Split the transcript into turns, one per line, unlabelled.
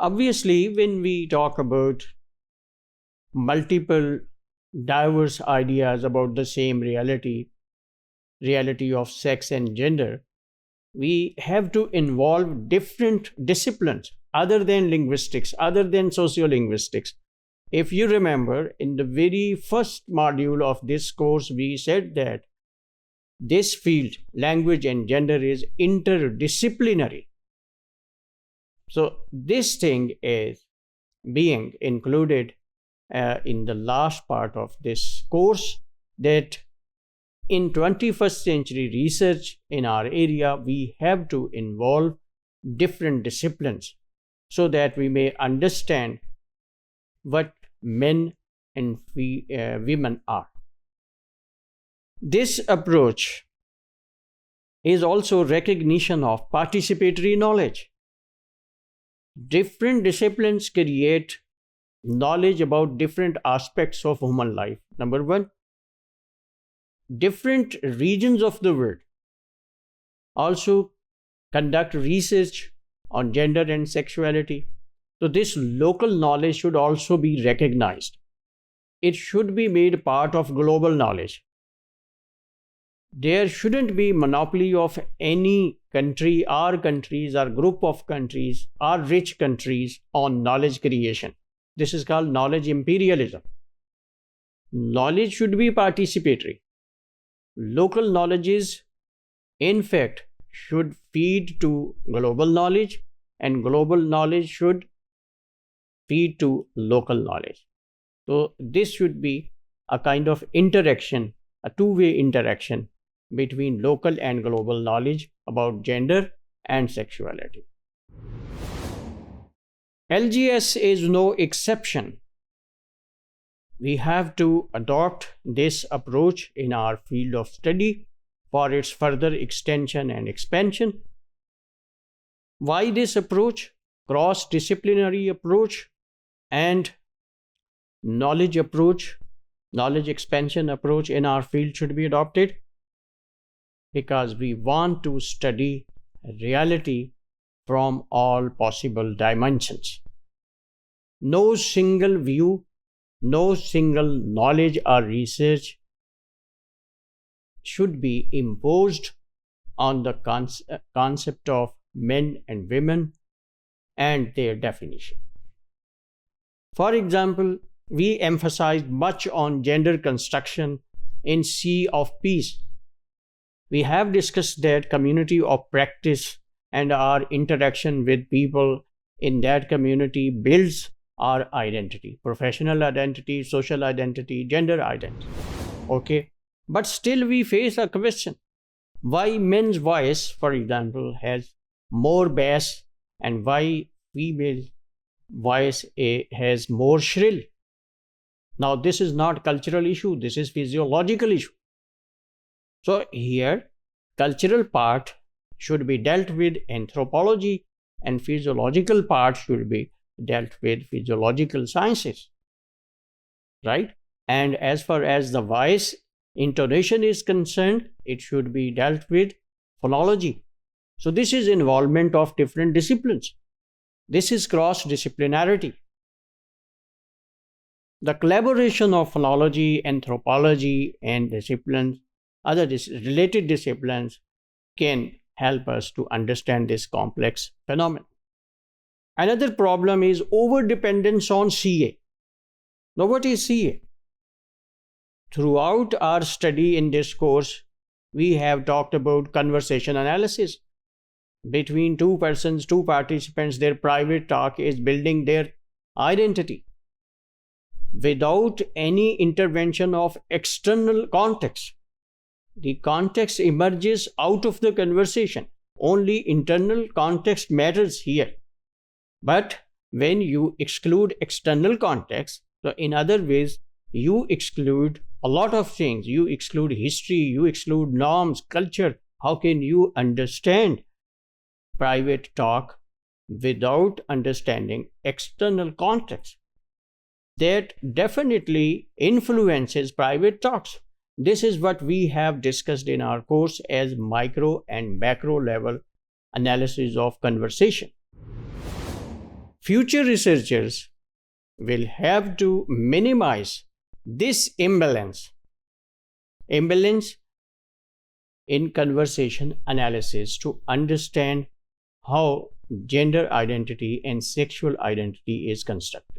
Obviously, when we talk about multiple diverse ideas about the same reality of sex and gender, we have to involve different disciplines other than linguistics, other than sociolinguistics. If you remember, in the very first module of this course, we said that this field, language and gender, is interdisciplinary. So this thing is being included in the last part of this course, that in 21st century research in our area, we have to involve different disciplines so that we may understand what men and women are. This approach is also recognition of participatory knowledge. Different disciplines create knowledge about different aspects of human life. Number one, different regions of the world also conduct research on gender and sexuality. So this local knowledge should also be recognized. It should be made part of global knowledge. There shouldn't be monopoly of any country or countries or group of countries or rich countries on knowledge creation. This is called knowledge imperialism. Knowledge should be participatory. Local knowledges, in fact, should feed to global knowledge, and global knowledge should feed to local knowledge. So this should be a kind of interaction, a two-way interaction between local and global knowledge about gender and sexuality. LGS is no exception. We have to adopt this approach in our field of study for its further extension and expansion. Why this approach? Cross-disciplinary approach and knowledge approach, knowledge expansion approach in our field should be adopted, because we want to study reality from all possible dimensions. No single view, no single knowledge or research should be imposed on the concept of men and women and their definition. For example, we emphasized much on gender construction in Sea of Peace. We have discussed that community of practice and our interaction with people in that community builds our identity, professional identity, social identity, gender identity. Okay, but still we face a question. Why men's voice, for example, has more bass and why female voice has more shrill? Now this is not cultural issue, this is physiological issue. So here, cultural part should be dealt with anthropology and physiological part should be dealt with physiological sciences, right? And as far as the voice intonation is concerned, it should be dealt with phonology. So this is involvement of different disciplines. This is cross-disciplinarity. The collaboration of phonology, anthropology, and disciplines, other related disciplines, can help us to understand this complex phenomenon. Another problem is over-dependence on CA. Now, what is CA? Throughout our study in this course, we have talked about conversation analysis. Between two persons, two participants, their private talk is building their identity without any intervention of external context. The context emerges out of the conversation. Only internal context matters here. But when you exclude external context, so in other ways, you exclude a lot of things. You exclude history, you exclude norms, culture. How can you understand private talk without understanding external context? That definitely influences private talks. This is what we have discussed in our course as micro and macro level analysis of conversation. Future researchers will have to minimize this imbalance in conversation analysis to understand how gender identity and sexual identity is constructed.